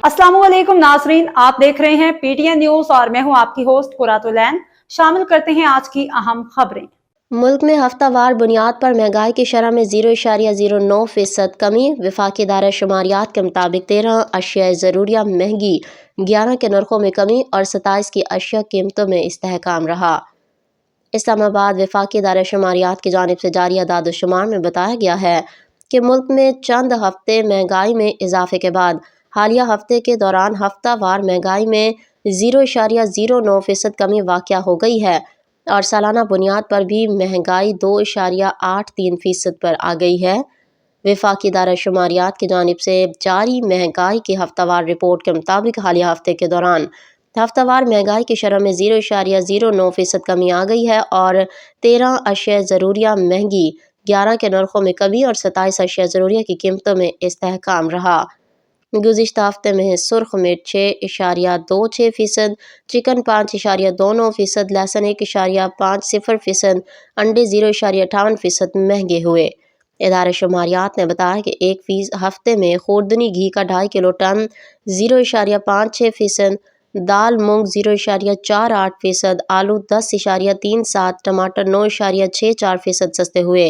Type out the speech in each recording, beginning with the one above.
अस्सलाम वालेकुम नाजरीन, आप देख रहे हैं पीटीएन न्यूज और मैं हूं आपकी होस्ट कुरातुलैन। शामिल करते हैं आज की अहम खबरें। मुल्क में हफ्तावार बुनियाद पर महंगाई की शरह में 0.09% कमी। वफाकी दायरा शुमारियात के मुताबिक 13 अशिया ज़रूरिया महंगी, 11 के नरखों में कमी और 27 की अशिया कीमतों में इस्तेहकाम रहा। इस्लामाबाद वफाकी दायरा शुमारियात की जानिब से जारी अदाद-ओ-शुमार में बताया गया है कि मुल्क में चंद हफ्ते महंगाई में इजाफे के बाद हालिया हफ्ते के दौरान हफ्तावार महंगाई में 0.09% कमी वाक़या हो गई है और सालाना बुनियाद पर भी महंगाई 2.83% पर आ गई है। वफाकी दायरा शुमारियात की जानिब से जारी महंगाई की हफ्तावार रिपोर्ट के मुताबिक हालिया हफ्ते के दौरान हफ्तावार महंगाई की शरह में 0.09% कमी आ गई है और 13 अशिया ज़रूरिया महंगी, 11 के नरखों में कमी और 27 अशिया ज़रूरिया की कीमतों में इस्तेहकाम रहा। गुज़िश्ता हफ्ते में सुर्ख मिर्च 6.26%, चिकन 5.29%, लहसुन 1.50%, अंडे 0.58% महंगे हुए। इदारा शुमारियात ने बताया कि एक हफ्ते में खुर्दनी घी का 2.5 किलो टन 0.56%, दाल मूंग 0.48%, आलू 10.37%, टमाटर 9.64% सस्ते हुए।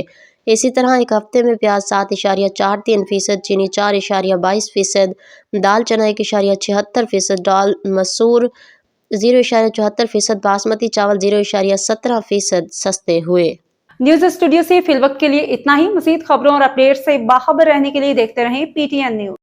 इसी तरह एक हफ्ते में प्याज 7.43%, चीनी 4.22%, दाल चना 1.76%, दाल मसूर 0.74%, बासमती चावल 0.17% सस्ते हुए। न्यूज स्टूडियो से फिलवक्त के लिए इतना ही। मज़ीद खबरों और अपडेट से बाखबर रहने के लिए देखते रहें पीटीएन न्यूज।